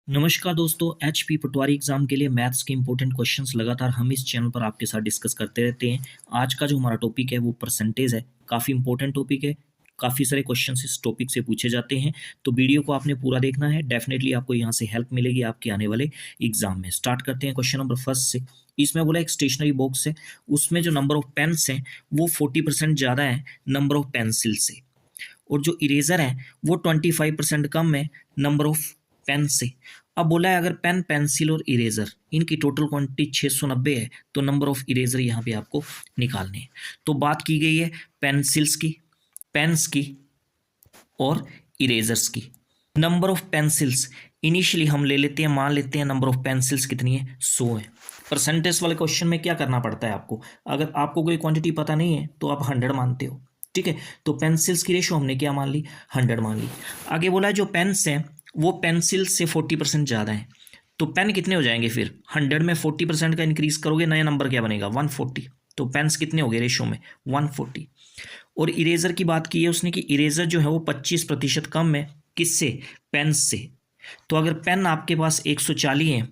नमस्कार दोस्तों, एचपी पटवारी एग्जाम के लिए मैथ्स के इंपॉर्टेंट क्वेश्चंस लगातार हम इस चैनल पर आपके साथ डिस्कस करते रहते हैं। आज का जो हमारा टॉपिक है वो परसेंटेज है। काफ़ी इंपॉर्टेंट टॉपिक है, काफ़ी सारे क्वेश्चंस इस टॉपिक से पूछे जाते हैं। तो वीडियो को आपने पूरा देखना है, डेफिनेटली आपको यहाँ से हेल्प मिलेगी आपके आने वाले एग्जाम में। स्टार्ट करते हैं क्वेश्चन नंबर फर्स्ट से। इसमें बोला एक स्टेशनरी बॉक्स है, उसमें जो नंबर ऑफ पेन्स हैं वो 40% ज़्यादा है नंबर ऑफ पेंसिल से, और जो इरेजर है वो 25% कम है नंबर ऑफ पेन से। अब बोला है अगर पेन, पेंसिल और इरेजर इनकी टोटल क्वांटिटी 690 है तो नंबर ऑफ इरेजर यहाँ पे आपको निकालने हैं। तो बात की गई है पेंसिल्स की, पेन्स की और इरेजर्स की। नंबर ऑफ पेंसिल्स इनिशियली हम ले लेते हैं, मान लेते हैं नंबर ऑफ पेंसिल्स कितनी है, 100 है। परसेंटेज वाले क्वेश्चन में क्या करना पड़ता है आपको, अगर आपको कोई क्वांटिटी पता नहीं है तो आप 100 मानते हो, ठीक है। तो पेंसिल्स की रेशो हमने क्या मान ली, 100 मान ली। आगे बोला है जो पेन्स हैं वो पेंसिल से 40% ज़्यादा है, तो पेन कितने हो जाएंगे फिर, 100 में 40% का इंक्रीज करोगे नया नंबर क्या बनेगा, 140। तो पेन्स कितने हो गए रेशो में, 140। और इरेजर की बात की है उसने कि इरेजर जो है वो 25% कम है, किससे, पेन से। तो अगर पेन आपके पास 140 है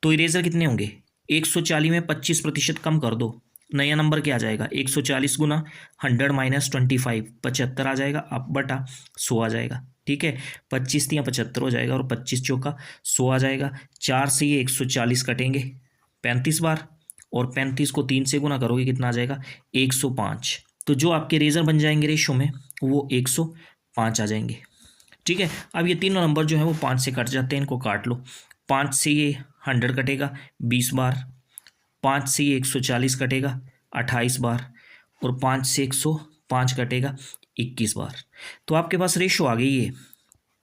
तो इरेजर कितने होंगे, 140 में 25% कम कर दो, नया नंबर क्या आ जाएगा, 140 गुना 100 माइनस 25, 75 आ जाएगा, अब बटा 100 आ जाएगा, ठीक है। 25 या 75 हो जाएगा और 25 चौका 100 आ जाएगा। 4 से ये 140 कटेंगे 35 बार, और 35 को 3 से गुना करोगे कितना आ जाएगा, 105। तो जो आपके इरेजर बन जाएंगे रेशो में वो 105 आ जाएंगे, ठीक है। अब ये तीनों नंबर जो है वो 5 से कट जाते हैं, इनको काट लो। 5 से ये 100 कटेगा 20 बार, 5 से ये 140 कटेगा 28 बार, और 5 से 105 कटेगा 21 बार। तो आपके पास रेशो आ गई है,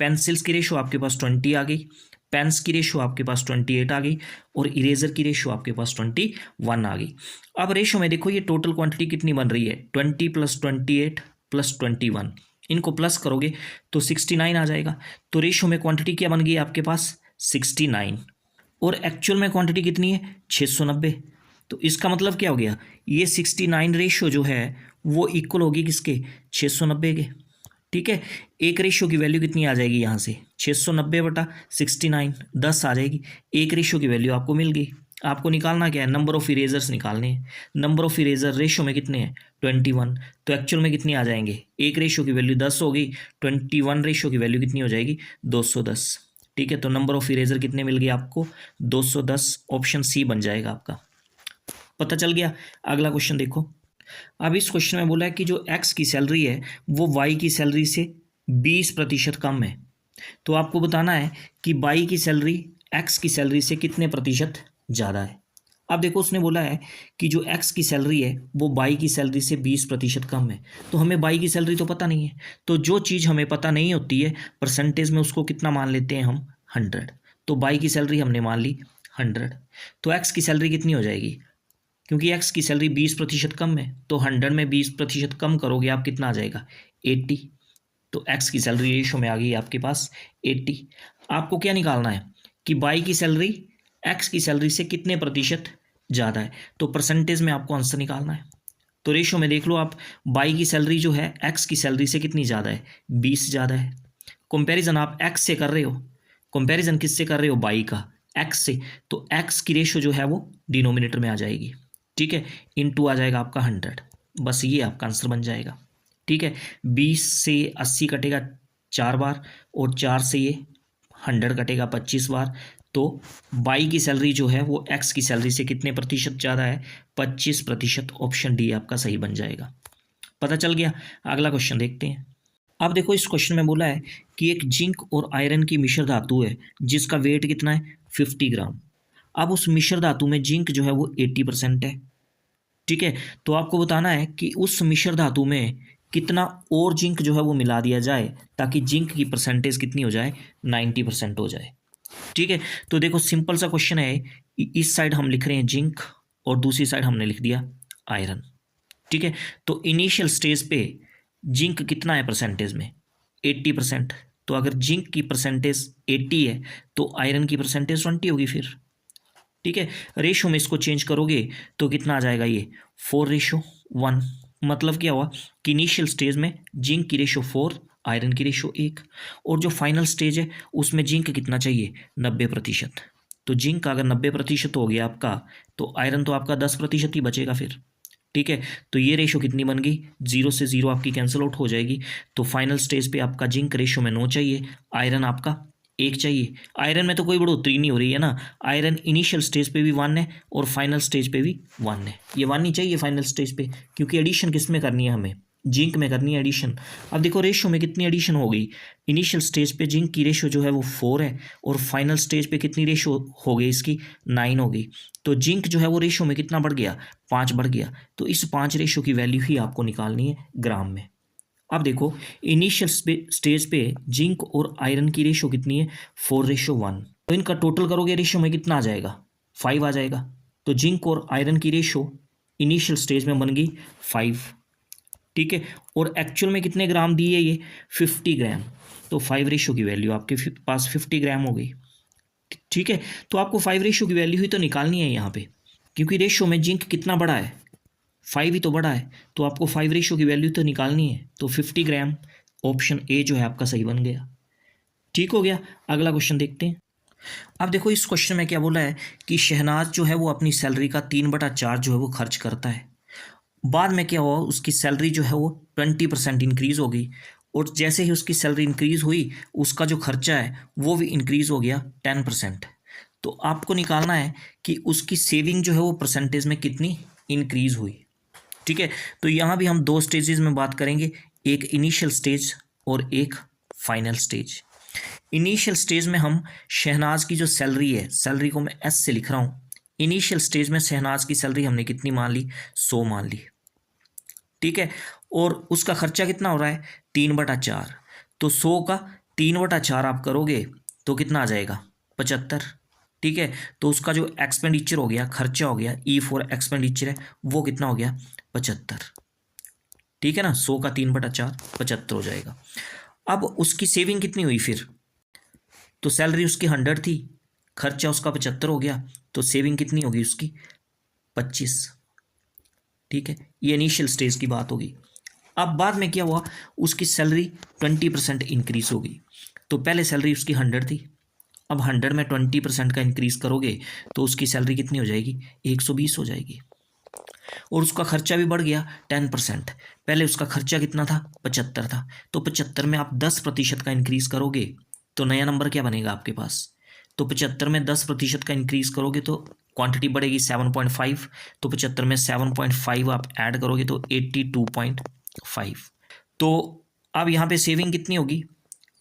पेंसिल्स की रेशो आपके पास 20 आ गई, पेन्स की रेशो आपके पास 28 आ गई, और इरेजर की रेशो आपके पास 21 आ गई। अब रेशो में देखो ये टोटल क्वांटिटी कितनी बन रही है, 20 + 28 + 21, इनको प्लस करोगे तो 69 आ जाएगा। तो रेशो में क्वांटिटी क्या बन गई आपके पास, 69, और एक्चुअल में क्वांटिटी कितनी है, 690। तो इसका मतलब क्या हो गया, ये 69 रेशो जो है वो इक्वल होगी किसके, 690 के, ठीक है। एक रेशो की वैल्यू कितनी आ जाएगी यहाँ से, 690/69, 10 आ जाएगी। एक रेशो की वैल्यू आपको मिल गई। आपको निकालना क्या है, नंबर ऑफ इरेजर्स निकालने हैं। नंबर ऑफ इरेजर रेशो में कितने हैं, 21, तो एक्चुअल में कितने आ जाएंगे, एक रेशो की वैल्यू 10 हो गई, 21 रेशो की वैल्यू कितनी हो जाएगी, 210, ठीक है। तो नंबर ऑफ इरेजर कितने मिल गए आपको, 210, ऑप्शन सी बन जाएगा आपका। पता चल गया। अगला क्वेश्चन देखो। अब इस क्वेश्चन में बोला है कि जो एक्स की सैलरी है वो वाई की सैलरी से 20% कम है। तो आपको बताना है कि वाई की सैलरी एक्स की सैलरी से कितने प्रतिशत ज़्यादा है। अब देखो उसने बोला है कि जो एक्स की सैलरी है वो वाई की सैलरी से 20% कम है, तो हमें वाई की सैलरी तो पता नहीं है। तो जो चीज़ हमें पता नहीं होती है परसेंटेज में उसको कितना मान लेते हैं हम, 100। तो वाई की सैलरी हमने मान ली 100, तो एक्स की सैलरी कितनी हो जाएगी, क्योंकि एक्स की सैलरी 20% कम है, तो 100 में 20% कम करोगे आप कितना आ जाएगा, 80। तो एक्स की सैलरी रेशो में आ गई आपके पास 80। आपको क्या निकालना है कि वाई की सैलरी एक्स की सैलरी से कितने प्रतिशत ज़्यादा है, तो परसेंटेज में आपको आंसर निकालना है। तो रेशो में देख लो आप, वाई की सैलरी जो है एक्स की सैलरी से कितनी ज़्यादा है, 20 ज़्यादा है। कंपैरिजन आप एक्स से कर रहे हो, कंपैरिजन किससे कर रहे हो, वाई का एक्स से, तो एक्स की रेशो जो है वो डिनोमिनेटर में आ जाएगी, ठीक है। इनटू आ जाएगा आपका 100, बस ये आपका आंसर बन जाएगा, ठीक है। 20 से 80 कटेगा 4 बार, और 4 से ये 100 कटेगा 25 बार। तो वाई की सैलरी जो है वो एक्स की सैलरी से कितने प्रतिशत ज़्यादा है, 25%। ऑप्शन डी आपका सही बन जाएगा। पता चल गया। अगला क्वेश्चन देखते हैं। अब देखो इस क्वेश्चन में बोला है कि एक जिंक और आयरन की मिश्र धातु है जिसका वेट कितना है, 50 ग्राम। अब उस मिश्र धातु में जिंक जो है वो 80% है, ठीक है। तो आपको बताना है कि उस मिश्र धातु में कितना और जिंक जो है वो मिला दिया जाए ताकि जिंक की परसेंटेज कितनी हो जाए, 90% हो जाए, ठीक है। तो देखो सिंपल सा क्वेश्चन है, इस साइड हम लिख रहे हैं जिंक और दूसरी साइड हमने लिख दिया आयरन, ठीक है। तो इनिशियल स्टेज पे जिंक कितना है परसेंटेज में, 80%। तो अगर जिंक की परसेंटेज 80 है तो आयरन की परसेंटेज 20 होगी फिर, ठीक है। रेशो में इसको चेंज करोगे तो कितना आ जाएगा, ये 4:1। मतलब क्या हुआ कि इनिशियल स्टेज में जिंक की रेशो 4 आयरन की रेशो 1, और जो फाइनल स्टेज है उसमें जिंक कितना चाहिए 90%। तो जिंक अगर 90% हो गया आपका तो आयरन तो आपका 10% ही बचेगा फिर। ठीक है, तो ये रेशो कितनी बन गई, 0 से 0 आपकी कैंसिल आउट हो जाएगी। तो फाइनल स्टेज पे आपका जिंक रेशो में 9 चाहिए, आयरन आपका 1 चाहिए। आयरन में तो कोई बढ़ोतरी नहीं हो रही है ना, आयरन इनिशियल स्टेज पे भी 1 है और फाइनल स्टेज पे भी 1 है। ये 1 ही चाहिए फाइनल स्टेज पे, क्योंकि एडिशन किस में करनी है हमें, जिंक में करनी है एडिशन। अब देखो रेशो में कितनी एडिशन हो गई, इनिशियल स्टेज पे जिंक की रेशो जो है वो 4 है और फाइनल स्टेज पे कितनी रेशो हो गई इसकी 9 हो गई। तो जिंक जो है वो रेशो में कितना बढ़ गया, 5 बढ़ गया। तो इस 5 रेशो की वैल्यू ही आपको निकालनी है ग्राम में। अब देखो इनिशियल स्टेज पे जिंक और आयरन की रेशो कितनी है 4:1। तो इनका टोटल करोगे रेशो में कितना आ जाएगा 5 आ जाएगा। तो जिंक और आयरन की रेशो इनिशियल स्टेज में बन गई 5। ठीक है, और एक्चुअल में कितने ग्राम दिए ये 50 ग्राम। तो 5 रेशो की वैल्यू आपके पास 50 ग्राम हो गई। ठीक है, तो आपको 5 रेशो की वैल्यू ही तो निकालनी है यहाँ पे, क्योंकि रेशो में जिंक कितना बड़ा है 5 ही तो बड़ा है। तो आपको 5 रेशो की वैल्यू तो निकालनी है। तो 50 ग्राम ऑप्शन ए जो है आपका सही बन गया। ठीक हो गया, अगला क्वेश्चन देखते हैं। अब देखो इस क्वेश्चन में क्या बोला है कि शहनाज जो है वो अपनी सैलरी का 3/4 जो है वो खर्च करता है। बाद में क्या हुआ, उसकी सैलरी जो है वो 20% इंक्रीज हो गई, और जैसे ही उसकी सैलरी इंक्रीज हुई उसका जो खर्चा है वो भी इंक्रीज हो गया 10%। तो आपको निकालना है कि उसकी सेविंग जो है वो परसेंटेज में कितनी इंक्रीज हुई। ठीक है, तो यहाँ भी हम 2 स्टेजेस में बात करेंगे, एक इनिशियल स्टेज और एक फाइनल स्टेज। इनिशियल स्टेज में हम शहनाज की जो सैलरी है, सैलरी को मैं एस से लिख रहा हूँ, इनिशियल स्टेज में शहनाज की सैलरी हमने कितनी मान ली 100 मान ली। ठीक है, और उसका खर्चा कितना हो रहा है 3/4। तो 100 का 3/4 आप करोगे तो कितना आ जाएगा 75। ठीक है, तो उसका जो एक्सपेंडिचर हो गया, खर्चा हो गया, ई फॉर एक्सपेंडिचर है, वो कितना हो गया 75। ठीक है ना, 100 का 3/4 75 हो जाएगा। अब उसकी सेविंग कितनी हुई फिर, तो सैलरी उसकी 100 थी, खर्चा उसका 75 हो गया, तो सेविंग कितनी होगी उसकी 25। ठीक है, ये इनिशियल स्टेज की बात होगी। अब बाद में क्या हुआ, उसकी सैलरी 20% इंक्रीज हो गई। तो पहले सैलरी उसकी 100 थी, अब 100 में 20% का इंक्रीज करोगे तो उसकी सैलरी कितनी हो जाएगी 120 हो जाएगी। और उसका खर्चा भी बढ़ गया 10%। पहले उसका खर्चा कितना था 75 था, तो 75 में आप 10% का इंक्रीज करोगे तो नया नंबर क्या बनेगा आपके पास। तो 75 में 10% का इंक्रीज करोगे तो क्वांटिटी बढ़ेगी 7.5। तो 75 में 7.5 आप ऐड करोगे तो 82.5। तो अब यहाँ पे सेविंग कितनी होगी,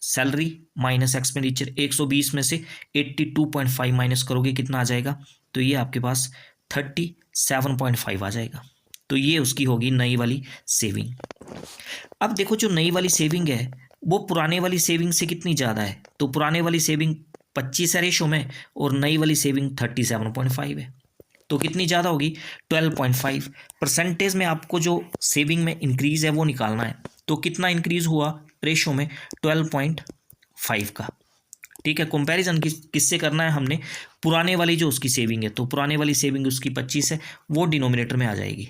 सैलरी माइनस एक्सपेंडिचर, 120 में से 82.5 माइनस करोगे कितना आ जाएगा, तो ये आपके पास 37.5 आ जाएगा। तो ये उसकी होगी नई वाली सेविंग। अब देखो जो नई वाली सेविंग है वो पुराने वाली सेविंग से कितनी ज़्यादा है, तो पुराने वाली सेविंग 25 है रेशो में और नई वाली सेविंग 37.5 है। तो कितनी ज़्यादा होगी 12.5। परसेंटेज में आपको जो सेविंग में इंक्रीज है वो निकालना है। तो कितना इंक्रीज हुआ रेशो में 12.5 का। ठीक है, कंपैरिजन किससे करना है हमने, पुराने वाली जो उसकी सेविंग है, तो पुराने वाली सेविंग उसकी 25 है, वो डिनोमिनेटर में आ जाएगी,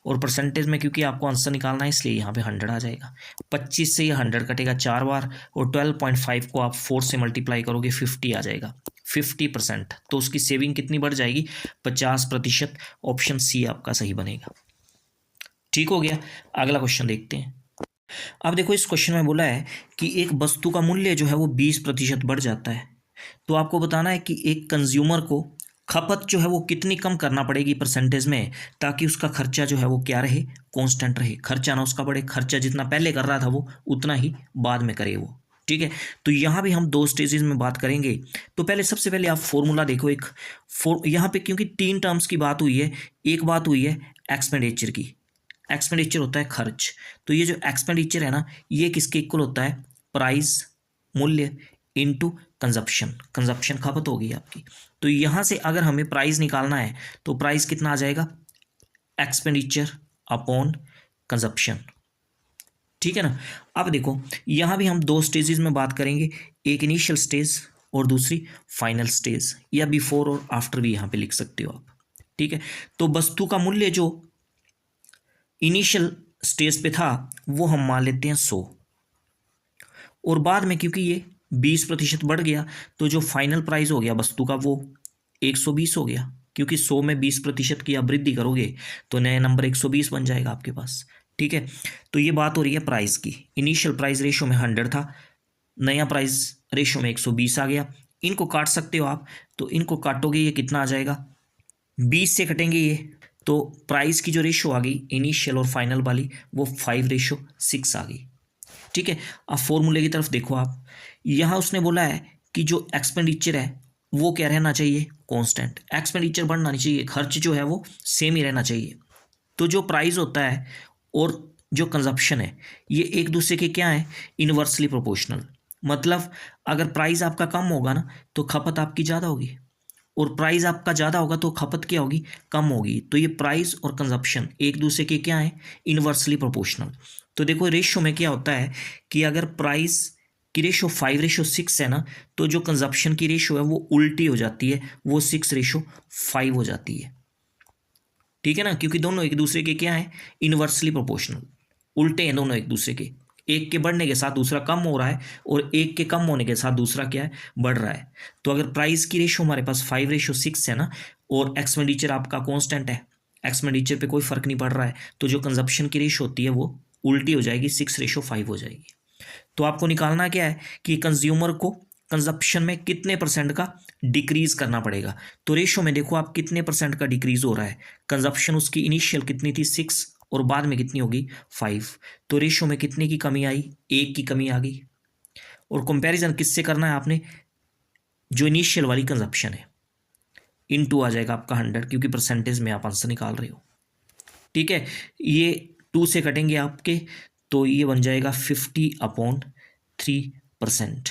और परसेंटेज में क्योंकि आपको आंसर निकालना है इसलिए यहाँ पे 100 आ जाएगा। 25 से ये 100 कटेगा 4 बार, और 12.5 को आप 4 से मल्टीप्लाई करोगे 50 आ जाएगा, 50%। तो उसकी सेविंग कितनी बढ़ जाएगी 50%। ऑप्शन सी आपका सही बनेगा। ठीक हो गया, अगला क्वेश्चन देखते हैं। अब देखो इस क्वेश्चन में बोला है कि एक वस्तु का मूल्य जो है वो 20% बढ़ जाता है। तो आपको बताना है कि एक कंज्यूमर को खपत जो है वो कितनी कम करना पड़ेगी परसेंटेज में, ताकि उसका खर्चा जो है वो क्या रहे कांस्टेंट रहे, खर्चा ना उसका बढ़े, खर्चा जितना पहले कर रहा था वो उतना ही बाद में करे वो। ठीक है, तो यहाँ भी हम 2 स्टेजेस में बात करेंगे। तो पहले सबसे पहले आप फॉर्मूला देखो, एक यहाँ पे क्योंकि 3 टर्म्स की बात हुई है, एक बात हुई है एक्सपेंडिचर की, एक्सपेंडिचर होता है खर्च। तो ये जो एक्सपेंडिचर है ना, ये किसके इक्वल होता है, प्राइस मूल्य इनटू कंजप्शन, कंजप्शन खपत होगी आपकी। तो यहाँ से अगर हमें प्राइस निकालना है तो प्राइस कितना आ जाएगा, एक्सपेंडिचर अपॉन कंजप्शन। ठीक है ना। अब देखो यहाँ भी हम 2 स्टेजेस में बात करेंगे, एक इनिशियल स्टेज और दूसरी फाइनल स्टेज, या बिफोर और आफ्टर भी यहाँ पे लिख सकते हो आप। ठीक है, तो वस्तु का मूल्य जो इनिशियल स्टेज पे था वो हम मान लेते हैं 100। और बाद में क्योंकि ये 20% बढ़ गया तो जो फाइनल प्राइस हो गया वस्तु का वो 120 हो गया, क्योंकि 100 में 20% की आप वृद्धि करोगे तो नया नंबर 120 बन जाएगा आपके पास। ठीक है, तो ये बात हो रही है प्राइस की। इनिशियल प्राइस रेशो में 100 था, नया प्राइस रेशो में 120 आ गया। इनको काट सकते हो आप, तो इनको काटोगे ये कितना आ जाएगा, 20 से कटेंगे ये, तो प्राइस की जो रेशो आ गई इनिशियल और फाइनल वाली वो 5:6 आ गई। ठीक है, अब फॉर्मूले की तरफ देखो आप, यहाँ उसने बोला है कि जो एक्सपेंडिचर है वो क्या रहना चाहिए, कांस्टेंट। एक्सपेंडिचर बढ़ना नहीं चाहिए, खर्च जो है वो सेम ही रहना चाहिए। तो जो प्राइस होता है और जो कंजप्शन है ये एक दूसरे के क्या है, इनवर्सली प्रोपोर्शनल। मतलब अगर प्राइस आपका कम होगा ना तो खपत आपकी ज़्यादा होगी, और प्राइस आपका ज़्यादा होगा तो खपत क्या होगी, कम होगी। तो ये प्राइस और कंजप्शन एक दूसरे के क्या है, इनवर्सली प्रोपोर्शनल। तो देखो रेशो में क्या होता है कि अगर प्राइस की रेशो 5:6 है ना, तो जो कंजप्शन की रेशो है वो उल्टी हो जाती है, वो 6:5 हो जाती है। ठीक है ना, क्योंकि दोनों एक दूसरे के क्या है, इनवर्सली प्रोपोर्शनल, उल्टे हैं दोनों एक दूसरे के। एक के बढ़ने के साथ दूसरा कम हो रहा है और एक के कम होने के साथ दूसरा क्या है, बढ़ रहा है। तो अगर प्राइस की रेशो हमारे पास 5:6 है ना, और एक्सपेंडिचर आपका कांस्टेंट है, एक्सपेंडिचर पे कोई फर्क नहीं पड़ रहा है, तो जो कंजप्शन की रेशो होती है वो उल्टी हो जाएगी, 6:5 हो जाएगी। तो आपको निकालना क्या है कि कंज्यूमर को कंजप्शन में कितने परसेंट का डिक्रीज करना पड़ेगा। तो रेशो में देखो आप कितने परसेंट का डिक्रीज हो रहा है, कंजप्शन उसकी इनिशियल कितनी थी 6 और बाद में कितनी होगी 5, तो रेशो में कितने की कमी आई, 1 की कमी आ गई। और कंपैरिजन किससे करना है आपने, जो इनिशियल वाली कंजप्शन है इनटू आ जाएगा आपका 100, क्योंकि परसेंटेज में आप आंसर निकाल रहे हो। ठीक है, ये 2 से कटेंगे आपके, तो ये बन जाएगा 50/3%।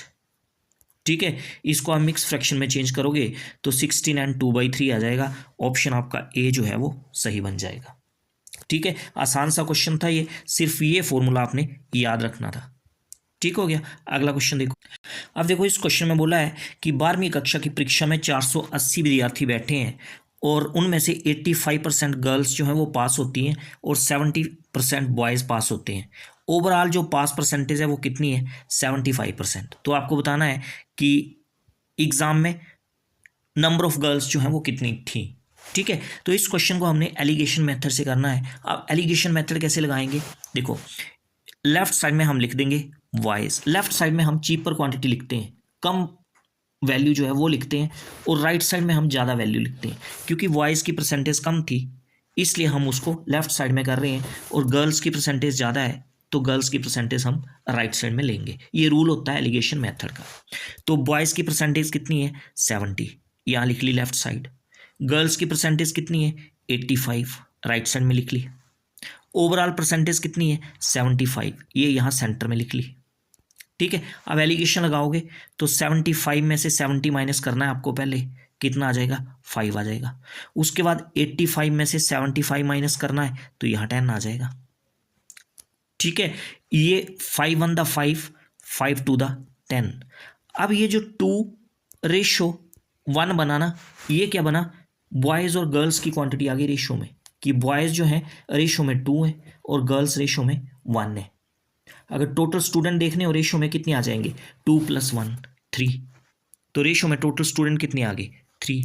ठीक है, इसको आप मिक्स फ्रैक्शन में चेंज करोगे तो 16 एंड 2/3 आ जाएगा। ऑप्शन आपका ए जो है वो सही बन जाएगा। ठीक है, आसान सा क्वेश्चन था ये, सिर्फ ये फॉर्मूला आपने याद रखना था। ठीक हो गया, अगला क्वेश्चन देखो। अब देखो इस क्वेश्चन में बोला है कि 12वीं कक्षा की परीक्षा में 480 विद्यार्थी बैठे हैं और उनमें से 85% गर्ल्स जो हैं वो पास होती हैं और 70% बॉयज़ पास होते हैं। ओवरऑल जो पास परसेंटेज है वो कितनी है, 75%। तो आपको बताना है कि एग्ज़ाम में नंबर ऑफ गर्ल्स जो हैं वो कितनी थी। ठीक है, तो इस क्वेश्चन को हमने एलिगेशन मेथड से करना है। अब एलिगेशन मेथड कैसे लगाएंगे, देखो लेफ्ट साइड में हम लिख देंगे बॉयज़, लेफ्ट साइड में हम चीपर क्वांटिटी लिखते हैं, कम वैल्यू जो है वो लिखते हैं, और राइट साइड में हम ज़्यादा वैल्यू लिखते हैं। क्योंकि बॉयज़ की परसेंटेज कम थी इसलिए हम उसको लेफ्ट साइड में कर रहे हैं, और गर्ल्स की परसेंटेज ज़्यादा है तो गर्ल्स की परसेंटेज हम राइट साइड में लेंगे। ये रूल होता है एलिगेशन मेथड का। तो बॉयज़ की परसेंटेज कितनी है 70, यहाँ लिख ली लेफ्ट साइड। गर्ल्स की परसेंटेज कितनी है 85, राइट साइड में लिख ली। ओवरऑल परसेंटेज कितनी है 75, ये यहाँ सेंटर में लिख ली। ठीक है, अब एलिगेशन लगाओगे तो 75 में से 70 माइनस करना है आपको, पहले कितना आ जाएगा 5 आ जाएगा। उसके बाद 85 में से 75 माइनस करना है तो यहाँ 10 आ जाएगा। ठीक है, ये 5 1 5, 5 2 10। अब ये जो 2:1 बना ना, ये क्या बना, बॉयज़ और गर्ल्स की क्वांटिटी आ गई रेशो में, कि बॉयज़ जो है रेशो में 2 है और गर्ल्स रेशो में 1 है। अगर टोटल स्टूडेंट देखने हो रेशो में कितने आ जाएंगे, 2 + 1 3, तो रेशो में टोटल स्टूडेंट कितने आ गए 3,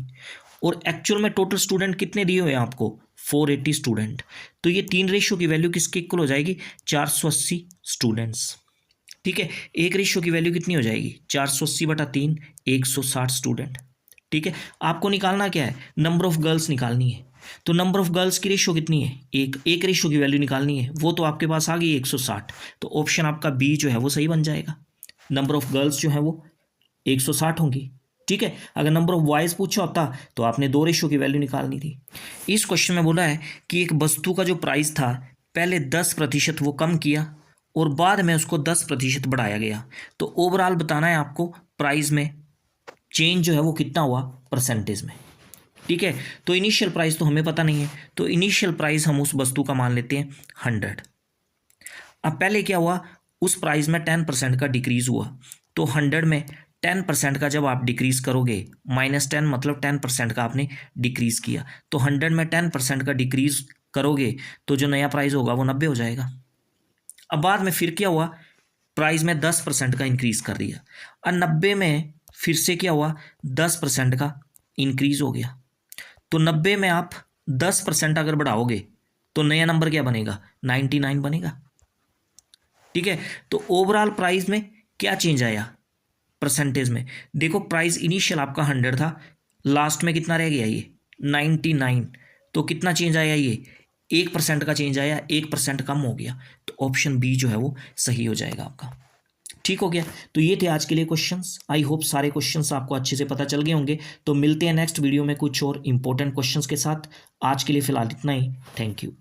और एक्चुअल में टोटल स्टूडेंट कितने दिए हुए हैं आपको 480 स्टूडेंट। तो ये 3 रेशो की वैल्यू किसके इक्वल हो जाएगी, 480 स्टूडेंट्स। ठीक है, एक रेशो की वैल्यू कितनी हो जाएगी 480/3, 160 स्टूडेंट। ठीक है, आपको निकालना क्या है, नंबर ऑफ गर्ल्स निकालनी है। तो नंबर ऑफ गर्ल्स की रेशो कितनी है, एक रेशो की वैल्यू निकालनी है, वो तो आपके पास आ गई 160। तो ऑप्शन आपका बी जो है वो सही बन जाएगा, नंबर ऑफ गर्ल्स जो है वो 160 होंगी। ठीक है, अगर नंबर ऑफ बॉयज़ पूछा होता तो आपने 2 रेशो की वैल्यू निकालनी थी। इस क्वेश्चन में बोला है कि एक वस्तु का जो प्राइस था पहले 10% वो कम किया और बाद में उसको 10% बढ़ाया गया। तो ओवरऑल बताना है आपको प्राइस में चेंज जो है वो कितना हुआ परसेंटेज में। ठीक है, तो इनिशियल प्राइस तो हमें पता नहीं है, तो इनिशियल प्राइस हम उस वस्तु का मान लेते हैं 100। अब पहले क्या हुआ, उस प्राइस में 10% का डिक्रीज हुआ, तो 100 में 10% का जब आप डिक्रीज करोगे, -10 मतलब 10% का आपने डिक्रीज किया, तो 100 में 10% का डिक्रीज करोगे तो जो नया प्राइस होगा वो 90 हो जाएगा। अब बाद में फिर क्या हुआ, प्राइस में 10% का इंक्रीज कर दिया, और 90 में फिर से क्या हुआ, 10% का इंक्रीज हो गया। तो 90 में आप 10% अगर बढ़ाओगे तो नया नंबर क्या बनेगा, 99 बनेगा। ठीक है, तो ओवरऑल प्राइस में क्या चेंज आया परसेंटेज में, देखो प्राइस इनिशियल आपका 100 था, लास्ट में कितना रह गया ये 99, तो कितना चेंज आया, ये 1% का चेंज आया, 1% कम हो गया, तो ऑप्शन बी जो है वो सही हो जाएगा आपका। ठीक हो गया, तो ये थे आज के लिए क्वेश्चंस। आई होप सारे क्वेश्चंस आपको अच्छे से पता चल गए होंगे। तो मिलते हैं नेक्स्ट वीडियो में कुछ और इंपॉर्टेंट क्वेश्चंस के साथ। आज के लिए फिलहाल इतना ही, थैंक यू।